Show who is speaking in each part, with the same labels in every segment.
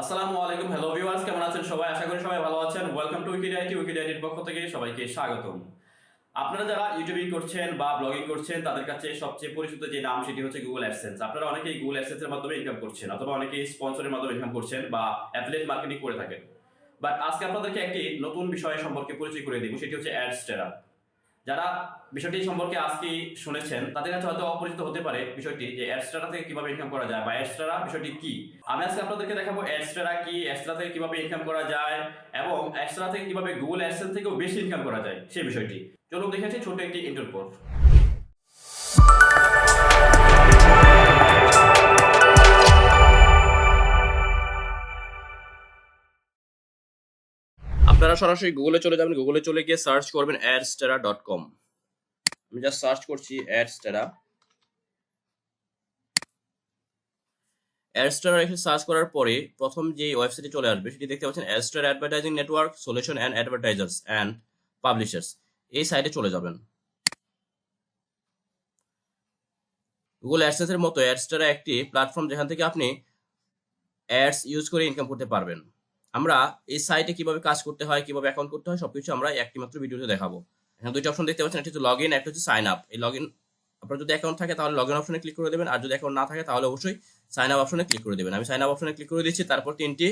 Speaker 1: আসসালামু আলাইকুম, hello viewers, কেমন আছেন সবাই? আশা করি সবাই ভালো আছেন। ওয়েলকাম টু উইকিডিআইটের পক্ষ থেকে সবাইকে স্বাগতম। আপনারা যারা ইউটিউবিং করছেন বা ব্লগিং করছেন তাদের কাছে সবচেয়ে পরিচিত যে নাম সেটি হচ্ছে গুগল অ্যাডসেন্স। আপনারা অনেকেই গুগল অ্যাডসেন্সের মাধ্যমে ইনকাম করছেন অথবা অনেকেই স্পন্সরের মাধ্যমে ইনকাম করছেন বা অ্যাফিলিয়েট মার্কেটিং করে থাকেন। বাট আজকে আপনাদেরকে একটি নতুন বিষয় সম্পর্কে পরিচয় করে দিব, সেটি হচ্ছে অ্যাডস্টেরা। যারা বিষয়টি সম্পর্কে আজকে শুনেছেন তাদের কাছে হয়তো অপরিচিত হতে পারে বিষয়টি যে অ্যাডস্টেরা থেকে কিভাবে ইনকাম করা যায় বা অ্যাডস্টেরা বিষয়টি কি। আমি আজকে আপনাদেরকে দেখাবো অ্যাডস্টেরা কি, অ্যাডস্টেরা থেকে কিভাবে ইনকাম করা যায় এবং অ্যাডস্টেরা থেকে কিভাবে গুগল অ্যাডসেন্স থেকেও বেশি ইনকাম করা যায় সেই বিষয়টি। চলুন দেখেছি ছোট একটি ইন্টার পর। আপনারা সরাসরি গুগলে চলে যাবেন, গুগলে চলে গিয়ে সার্চ করবেন adstera.com। আমি জাস্ট সার্চ করছি অ্যাডস্টেরা। অ্যাডস্টেরা এসে সার্চ করার পরে প্রথম যে ওয়েবসাইটে চলে আসবে সেটি দেখতে পাচ্ছেন Adsterra advertising network solution and advertisers and publishers. এই সাইটে চলে যাবেন। গুগল অ্যাডসেন্সের মতো অ্যাডস্টেরা একটি প্ল্যাটফর্ম যেখান থেকে আপনি অ্যাডস ইউজ করে ইনকাম করতে পারবেন। আমরা এই সাইটে কিভাবে কাজ করতে হয়, কিভাবে অ্যাকাউন্ট করতে হয় সবকিছু আমরা একটি মাত্র ভিডিওতে দেখাবো। এখানে দুইটা অপশন দেখতে পাচ্ছেন, একটা হচ্ছে লগ ইন, একটা হচ্ছে সাইন আপ। এই লগ ইন, আপনার যদি অ্যাকাউন্ট থাকে তাহলে লগ ইন অপশনে ক্লিক করে দেবেন, আর যদি অ্যাকাউন্ট না থাকে তাহলে অবশ্যই সাইন আপ অপশনে ক্লিক করে দেবেন। আমি সাইন আপ অপশনে ক্লিক করে দিচ্ছি। তারপর তিনটি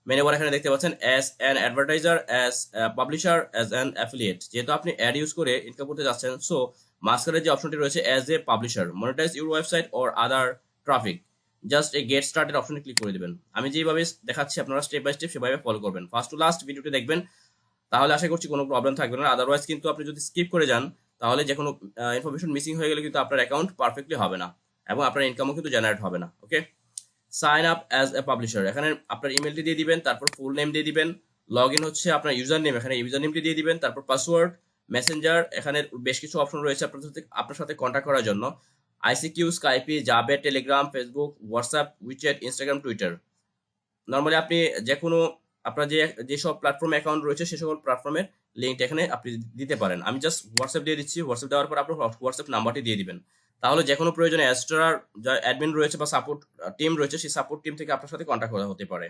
Speaker 1: মেনু বার এখানে দেখতে পাচ্ছেন, as an advertiser, as publisher, as an affiliate. যেহেতু আপনি অ্যাড ইউজ করে ইনকাম করতে যাচ্ছেন, সো মাঝখানে যে অপশনটি রয়েছে as a publisher, monetize your website or other traffic, just এই গেট স্টার্টেড অপশনে ক্লিক করে দিবেন। আমি যেভাবে দেখাচ্ছি আপনারা স্টেপ বাই স্টেপ সেভাবে ফলো করবেন। ফার্স্ট টু লাস্ট ভিডিওটি দেখবেন, তাহলে আশা করছি কোনো প্রবলেম থাকবে না। আদারওয়াইজ কিন্তু আপনি যদি স্কিপ করে যান তাহলে যে কোনো ইনফরমেশন মিসিং হয়ে গেলে কিন্তু আপনার অ্যাকাউন্ট পারফেক্টলি হবে না এবং আপনার ইনকামও কিন্তু জেনারেট হবে না। Okay, sign up as a publisher, এখানে আপনার ইমেলটি দিয়ে দিবেন, তারপর ফুল নেম দিয়ে দিবেন। লগ ইন হচ্ছে আপনার ইউজার নেম, এখানে ইউজার নেমটি দিয়ে দিবেন, তারপর পাসওয়ার্ড। মেসেঞ্জার, এখানে বেশ কিছু অপশন রয়েছে আপনার সাথে কন্ট্যাক্ট করার জন্য। ICQ, Skype, Jabber, Telegram, Facebook, WhatsApp, WeChat, Instagram, Twitter. Normally আপনি যে কোনো আপনার যেসব প্ল্যাটফর্ম অ্যাকাউন্ট রয়েছে সে সকল প্ল্যাটফর্মের লিঙ্কটা এখানে আপনি দিতে পারেন। আমি জাস্ট হোয়াটসঅ্যাপ দিয়ে দিচ্ছি। হোয়াটসঅ্যাপ দেওয়ার পর আপনার হোয়াটসঅ্যাপ নাম্বারটি দিয়ে দিবেন। তাহলে যে কোনো প্রয়োজনে অ্যাস্ট্রার যা অ্যাডমিন রয়েছে বা সাপোর্ট টিম রয়েছে সেই সাপোর্ট টিম থেকে আপনার সাথে কন্ট্যাক্ট করা হতে পারে।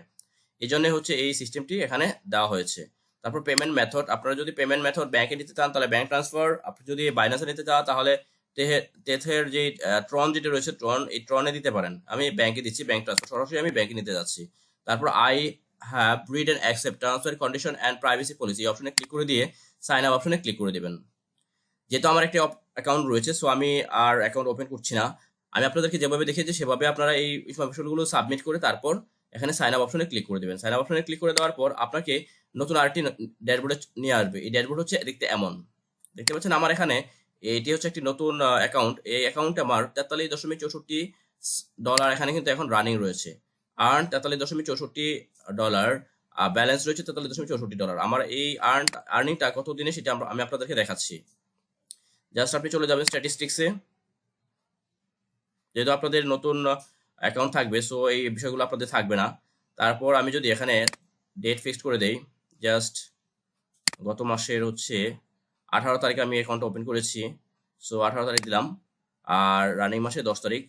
Speaker 1: এই জন্য হচ্ছে এই সিস্টেমটি এখানে দেওয়া হয়েছে। তারপর পেমেন্ট মেথড, আপনারা যদি পেমেন্ট মেথড ব্যাংকে নিতে চান তাহলে ব্যাংক ট্রান্সফার, আপনি যদি বাইন্যান্সে নিতে চান তাহলে টেথের যে ট্রন যেটা রয়েছে ট্রন, এই ট্রনে দিতে পারেন। আমি ব্যাংকে দিচ্ছি, ব্যাংক ট্রান্সফার, সরাসরি আমি ব্যাংকে নিতে যাচ্ছি। তারপর I have read and accept terms and condition and privacy policy অপশনে ক্লিক করে দিয়ে সাইন আপ অপশনে ক্লিক করে দেবেন। যেহেতু আমার একটি অ্যাকাউন্ট রয়েছে, সো আমি আর অ্যাকাউন্ট ওপেন করছি না। আমি আপনাদেরকে যেভাবে দেখিয়েছি সেভাবে আপনারা এই ইনফরমেশনগুলো সাবমিট করে তারপর এখানে সাইন আপ অপশনে ক্লিক করে দেবেন। সাইন আপ অপশনে ক্লিক করে দেওয়ার পর আপনাকে নতুন আরেকটি ড্যাশবোর্ডে নিয়ে আসবে। এই ড্যাশবোর্ড হচ্ছে দেখতে এমন, দেখতে পাচ্ছেন আমার এখানে এটি হচ্ছে একটি নতুন অ্যাকাউন্ট। এই অ্যাকাউন্টে আমার $43.64 এখানে কিন্তু এখন রানিং রয়েছে। আর্ন $43.64, ব্যালেন্স রয়েছে $43.64। আমার এই আর্নিংটা কত দিনে সেটা আমি আপনাদেরকে দেখাচ্ছি। জাস্ট আপনি চলে যাবেন স্ট্যাটিস্টিক্সে। যেহেতু আপনাদের নতুন অ্যাকাউন্ট থাকবে, সো এই বিষয়গুলো আপনাদের থাকবে না। তারপর আমি যদি এখানে ডেট ফিক্সড করে দেই, জাস্ট গত মাসের হচ্ছে 18 তারিখে আমি অ্যাকাউন্টটা ওপেন করেছি, সো 18 তারিখ দিলাম। আর রানিং মাসে 10 তারিখ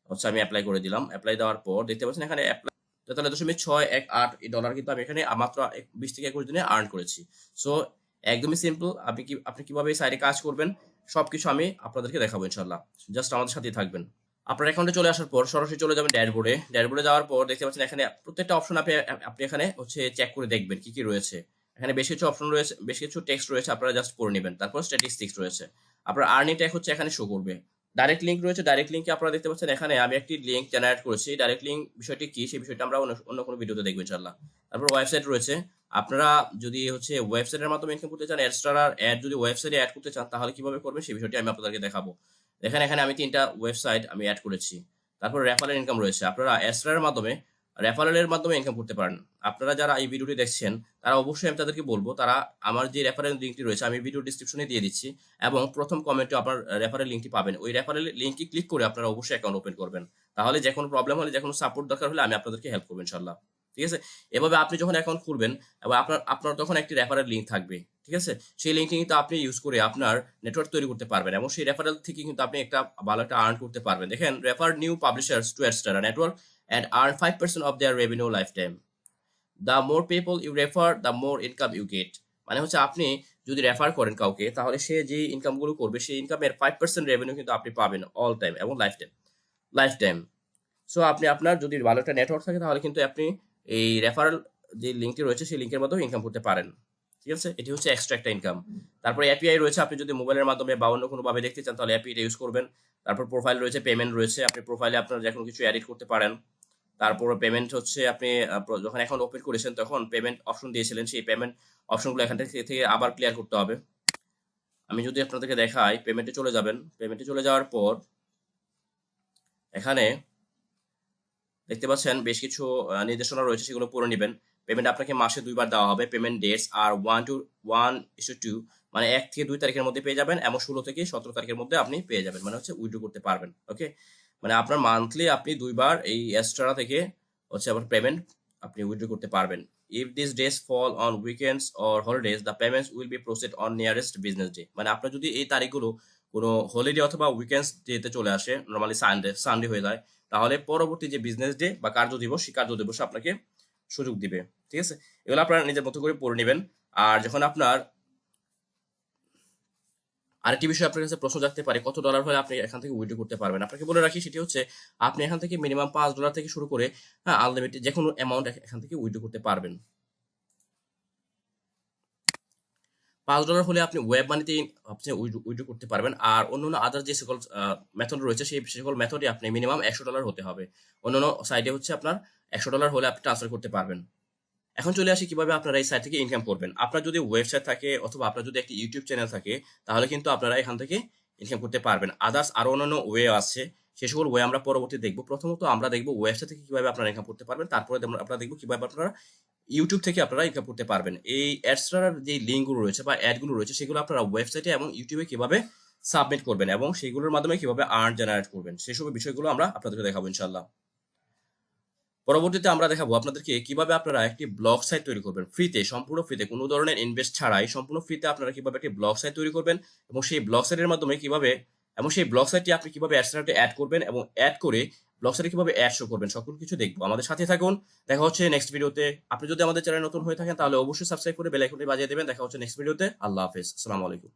Speaker 1: হচ্ছে আমি অ্যাপ্লাই করে দিলাম। অ্যাপ্লাই দেওয়ার পর দেখতে পাচ্ছেন এখানে $43.618 কিন্তু আমি এখানে মাত্র 20 থেকে 21 দিনে আর্ন করেছি। সো একদমই সিম্পল। আপনি কিভাবে এই সাইটে কাজ করবেন সবকিছু আমি আপনাদেরকে দেখাবো ইনশাল্লাহ। জাস্ট আমাদের সাথেই থাকবেন। আপনার অ্যাকাউন্টে চলে আসার পর সরাসরি চলে যাবেন ড্যাশবোর্ডে। ড্যাশবোর্ডে যাওয়ার পর দেখতে পাচ্ছেন এখানে প্রত্যেকটা অপশন আপনি এখানে হচ্ছে চেক করে দেখবেন কি কি রয়েছে। এখানে বেশ কিছু অপশন রয়েছে, বেশ কিছু টেক্সট রয়েছে, আপনারা জাস্ট পড়ে নেবেন। তারপর স্ট্যাটিস্টিক্স রয়েছে, আপনার আর্নিং ট্যাগ হচ্ছে এখানে শো করবে। ডাইরেক্ট লিঙ্ক রয়েছে, ডাইরেক্ট লিঙ্কে আপনারা দেখতে পাচ্ছেন এখানে আমি একটি লিঙ্ক জেনারেট করেছি। ডাইরেক্ট লিঙ্ক বিষয়টি কি সেই বিষয়টা আমরা অন্য কোনো ভিডিওতে দেখবো ইনশাআল্লাহ। তারপর ওয়েবসাইট রয়েছে, আপনারা যদি হচ্ছে ওয়েবসাইটের মাধ্যমে ইনকাম করতে চান, অ্যাডস্টারার অ্যাড যদি ওয়েবসাইটে অ্যাড করতে চান তাহলে কিভাবে করবেন সেই বিষয়টি আমি আপনাদেরকে দেখাবো। দেখেন এখানে আমি 3টা ওয়েবসাইট আমি অ্যাড করেছি। তারপর রেফারেল ইনকাম রয়েছে, আপনারা অ্যাডস্টারার মাধ্যমে রেফারেলের মাধ্যমে ইনকাম করতে পারেন। আপনারা যারা এই ভিডিওটি দেখছেন তারা অবশ্যই আমি তাদেরকে বলবো তারা আমার যে রেফারেল লিঙ্কটি রয়েছে আমি ভিডিও ডিসক্রিপশনে দিয়ে দিচ্ছি এবং প্রথম কমেন্টে আপনার রেফারেল লিঙ্কটি পাবেন। ওই রেফারেল লিঙ্কটি ক্লিক করে আপনারা অবশ্যই অ্যাকাউন্ট ওপেন করবেন। তাহলে যে কোনো প্রবলেম হলে, যে কোনো সাপোর্ট দরকার হলে আমি আপনাদেরকে হেল্প করবো ইনশাল্লাহ। ঠিক আছে, এভাবে আপনি যখন অ্যাকাউন্ট খুলবেন এবং আপনার তখন একটি রেফারেল লিঙ্ক থাকবে। ঠিক আছে, সেই লিঙ্কটি কিন্তু আপনি ইউজ করে আপনার নেটওয়ার্ক তৈরি করতে পারবেন এবং সেই রেফারেল থেকে কিন্তু আপনি একটা ভালো একটা আর্ন করতে পারবেন। দেখেন, refer new publishers to Adsterra network and earn 5% of their revenue lifetime. The more people you refer the more income you get. মানে হচ্ছে আপনি যদি রেফার করেন কাউকে, তাহলে সে যে ইনকামগুলো করবে সেই ইনকামের 5% রেভিনিউ কিন্তু আপনি পাবেন অল টাইম এবং লাইফ টাইম। সো আপনি আপনার যদি ভালো একটা নেটওয়ার্ক থাকে তাহলে কিন্তু আপনি এই রেফারেল যে লিঙ্কটি রয়েছে সেই লিঙ্কের মাধ্যমে ইনকাম করতে পারেন। ঠিক আছে, এটি হচ্ছে এক্সট্রা একটা ইনকাম। তারপরে এপিআই রয়েছে, আপনি যদি মোবাইলের মাধ্যমে বা অন্য কোনোভাবে দেখতে চান তাহলে এপিআইটা ইউজ করবেন। তারপর প্রোফাইল রয়েছে, পেমেন্ট রয়েছে, আপনি প্রোফাইলে আপনার যে কোনো কিছু এডিট করতে পারেন। তারপর পেমেন্ট হচ্ছে আপনি যখন অ্যাকাউন্ট ওপেন করেছেন তখন পেমেন্ট অপশন দিয়েছিলেন, সেই পেমেন্ট অপশনগুলো এখান থেকে আবার ক্লিয়ার করতে হবে। আমি যদি আপনাদেরকে দেখাই, পেমেন্টে চলে যাবেন। পেমেন্টে চলে যাওয়ার পর এখানে দেখতে পাচ্ছেন বেশ কিছু নির্দেশনা রয়েছে, সেগুলো পড়ে নেবেন। পেমেন্ট আপনাকে মাসে 2 বার দেওয়া হবে। পেমেন্ট ডেটস আর 1:1:2, মানে 1 থেকে 2 তারিখের মধ্যে পেয়ে যাবেন এবং 16 থেকে 17 তারিখের মধ্যে আপনি পেয়ে যাবেন, মানে হচ্ছে উইথড্র করতে পারবেন। ওকে, মানে আপনার মান্থলি আপনি 2 বার এই অ্যাস্ট্রা থেকে হচ্ছে আবার পেমেন্ট আপনি উইথড্র করতে পারবেন। If this days fall on weekends or holidays the payments will be processed on nearest business day. মানে আপনার যদি এই তারিখগুলো কোনো হলিডে অথবা উইকেন্ডস ডেতে চলে আসে, নর্মালি সানডে হয়ে যায়, তাহলে পরবর্তী যে বিজনেস ডে বা কার্য দিবস, সেই কার্য দিবসে আপনাকে সুযোগ দিবে। ঠিক আছে, এগুলো আপনারা নিজের মতো করে পড়ে নেবেন। আর যখন আপনার আরেকটি বিষয় আপনার কাছে প্রশ্ন জাগতে পারে, কত ডলার হলে আপনি এখান থেকে উইথড্র করতে পারবেন। আপনাকে বলে রাখি, সেটি হচ্ছে আপনি এখান থেকে মিনিমাম $5 থেকে শুরু করে আনলিমিটেড যে কোনো অ্যামাউন্ট এখান থেকে উইথড্র করতে পারবেন। $5 হলে আপনি ওয়েব মানিতে আপনি উইথড্র করতে পারবেন। আর অন্যান্য আদার যে সকল মেথড রয়েছে সেই সকল মেথডে আপনি মিনিমাম $100 হতে হবে। অন্যান্য সাইডে হচ্ছে আপনার $100 হলে আপনি ট্রান্সফার করতে পারবেন। এখন চলে আসি কিভাবে আপনারা এই সাইট থেকে ইনকাম করবেন। আপনার যদি ওয়েবসাইট থাকে অথবা আপনার যদি একটি ইউটিউব চ্যানেল থাকে, তাহলে কিন্তু আপনারা এখান থেকে ইনকাম করতে পারবেন। আদার্স আরো অন্যান্য ওয়ে আছে, সে সকল ওয়ে আমরা পরবর্তী দেখব। প্রথমত আমরা দেখব ওয়েবসাইট থেকে কিভাবে আপনারা ইনকাম করতে পারবেন, তারপরে আমরা দেখব কিভাবে আপনারা ইউটিউব থেকে আপনারা ইনকাম করতে পারবেন। এই অ্যাডস্টারার যে লিঙ্কগুলো রয়েছে বা অ্যাডগুলো রয়েছে, সেগুলো আপনারা ওয়েবসাইটে এবং ইউটিউবে কিভাবে সাবমিট করবেন এবং সেগুলোর মাধ্যমে কিভাবে আর্ন জেনারেট করবেন, সেসব বিষয়গুলো আমরা আপনাদেরকে দেখাবো ইনশাল্লাহ। পরবর্তীতে আমরা দেখাবো আপনাদেরকে কিভাবে আপনারা একটি ব্লগ সাইট তৈরি করবেন ফ্রিতে, সম্পূর্ণ ফ্রিতে, কোনো ধরনের ইনভেস্ট ছাড়াই সম্পূর্ণ ফ্রিতে আপনারা কিভাবে একটি ব্লগ সাইট তৈরি করবেন এবং সেই ব্লগ সাইটের মাধ্যমে কিভাবে এবং সেই ব্লগ সাইটটি আপনি কিভাবে অ্যাডস্টারাতে অ্যাড করবেন এবং অ্যাড করে ব্লগ সাইটে কিভাবে অ্যাড শো করবেন, সকল কিছু দেখবো। আমাদের সাথে থাকুন, দেখা হচ্ছে নেক্সট ভিডিওতে। আপনি যদি আমাদের চ্যানেল নতুন হয়ে থাকেন তাহলে অবশ্যই সাবস্ক্রাইব করে বেল আইকনটি বাজিয়ে দেবেন। দেখা হচ্ছে নেক্সট ভিডিওতে। আল্লাহ হাফেজ, আসসালামু আলাইকুম।